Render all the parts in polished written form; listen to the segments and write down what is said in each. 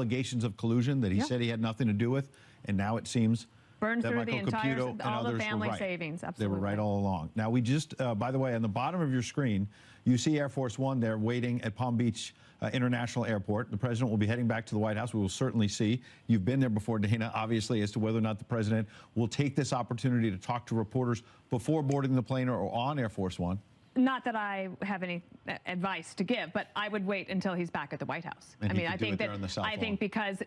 allegations of collusion that he said he had nothing to do with, and now it seems burned that through Michael the entire, Caputo and all others the family were right. savings. Absolutely. They were right all along. Now, we just, by the way, on the bottom of your screen, you see Air Force One there waiting at Palm Beach International Airport. The president will be heading back to the White House. We will certainly see. You've been there before, Dana, obviously, as to whether or not the president will take this opportunity to talk to reporters before boarding the plane or on Air Force One. Not that I have any advice to give, but I would wait until he's back at the White House. And I think because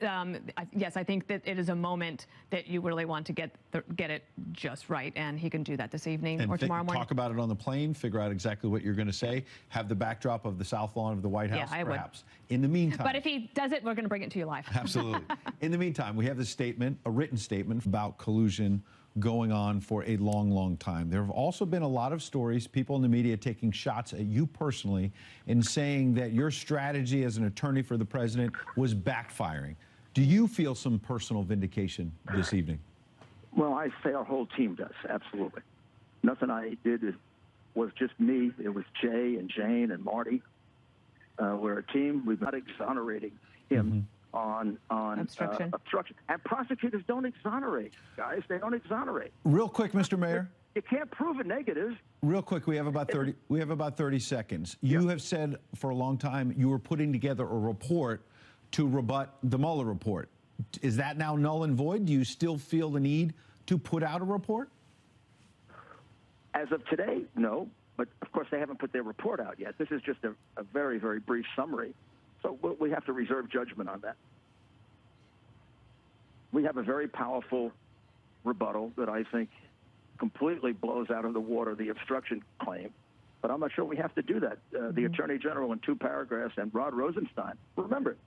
yes, I think that it is a moment that you really want to get it just right, and he can do that this evening or tomorrow morning. Talk about it on the plane, figure out exactly what you're going to say, have the backdrop of the South Lawn of the White House, perhaps. In the meantime, but if he does it, we're going to bring it to you live. Absolutely. In the meantime, we have this statement, a written statement about collusion going on for a long, long time. There have also been a lot of stories, people in the media taking shots at you personally and saying that your strategy as an attorney for the president was backfiring. Do you feel some personal vindication this evening? Well, I say our whole team does, absolutely. Nothing I did was just me. It was Jay and Jane and Marty. We're a team. We've not exonerating him. On obstruction. And prosecutors don't exonerate, guys. They don't exonerate. Real quick, Mr. Mayor. You can't prove a negative. Real quick, we have about 30 seconds. You have said for a long time you were putting together a report to rebut the Mueller report. Is that now null and void? Do you still feel the need to put out a report? As of today, no. But of course, they haven't put their report out yet. This is just a very, very brief summary. So we have to reserve judgment on that. We have a very powerful rebuttal that I think completely blows out of the water the obstruction claim. But I'm not sure we have to do that. The Attorney General in 2 paragraphs and Rod Rosenstein. Remember,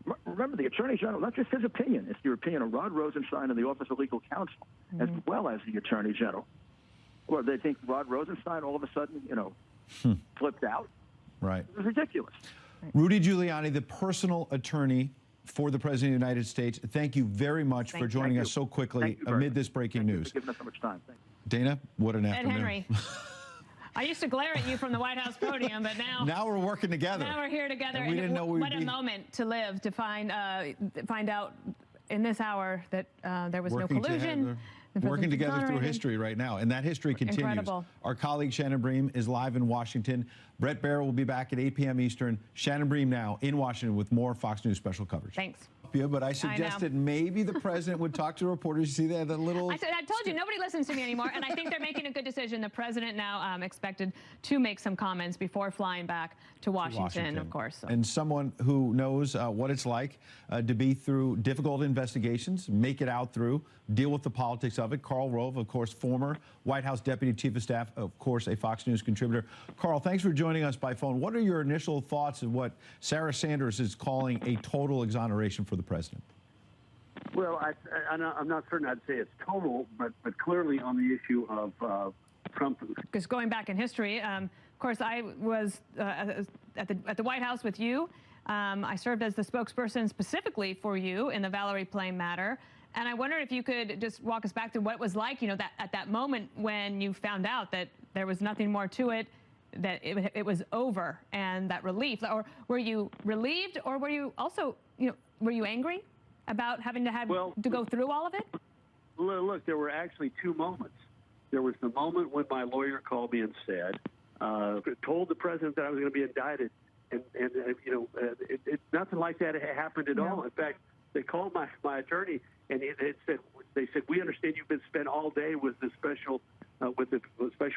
the Attorney General, not just his opinion, it's the opinion of Rod Rosenstein and the Office of Legal Counsel, as well as the Attorney General. Or they think Rod Rosenstein all of a sudden, flipped out. Right. It was ridiculous. Rudy Giuliani, the personal attorney for the President of the United States, thank you very much for joining us so quickly amid this breaking news. Thank you for giving us so much time. Dana, what an afternoon. And Henry, I used to glare at you from the White House podium, but now we're working together. Now we're here together. And we didn't know what a moment to live, to find out in this hour that there was no collusion. Working together through history right now, and that history continues. Incredible. Our colleague Shannon Bream is live in Washington. Brett Baer will be back at 8 p.m. Eastern. Shannon Bream now in Washington with more Fox News special coverage. Thanks. But I suggested maybe the president would talk to reporters. You see that little... I told you, nobody listens to me anymore, and I think they're making a good decision. The president now expected to make some comments before flying back to Washington, of course. So. And someone who knows what it's like to be through difficult investigations, make it out through, deal with the politics of it. Karl Rove, of course, former White House Deputy Chief of Staff, of course, a Fox News contributor. Karl, thanks for joining us by phone. What are your initial thoughts of what Sarah Sanders is calling a total exoneration for the president? Well, I'm not certain I'd say it's total, but clearly on the issue of Trump. Because going back in history, of course, I was at the White House with you. I served as the spokesperson specifically for you in the Valerie Plame matter. And I wondered if you could just walk us back to what it was like, that at that moment when you found out that there was nothing more to it, that it was over, and that relief. Or were you relieved, or were you also, were you angry about having to go through all of it? Look, there were actually 2 moments. There was the moment when my lawyer called me and said, told the president that I was going to be indicted, and nothing like that had happened at all. In fact, they called my attorney, and they said, we understand you've been spent all day with the special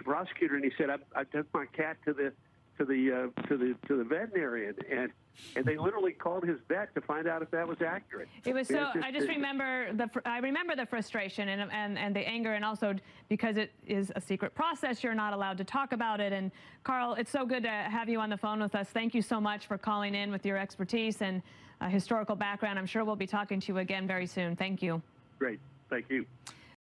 prosecutor, and he said, I took my cat to the veterinarian, and they literally called his vet to find out if that was accurate. It was so. I just remember the frustration and the anger, and also because it is a secret process, you're not allowed to talk about it. And Karl, it's so good to have you on the phone with us. Thank you so much for calling in with your expertise and historical background. I'm sure we'll be talking to you again very soon. Thank you. Great. Thank you.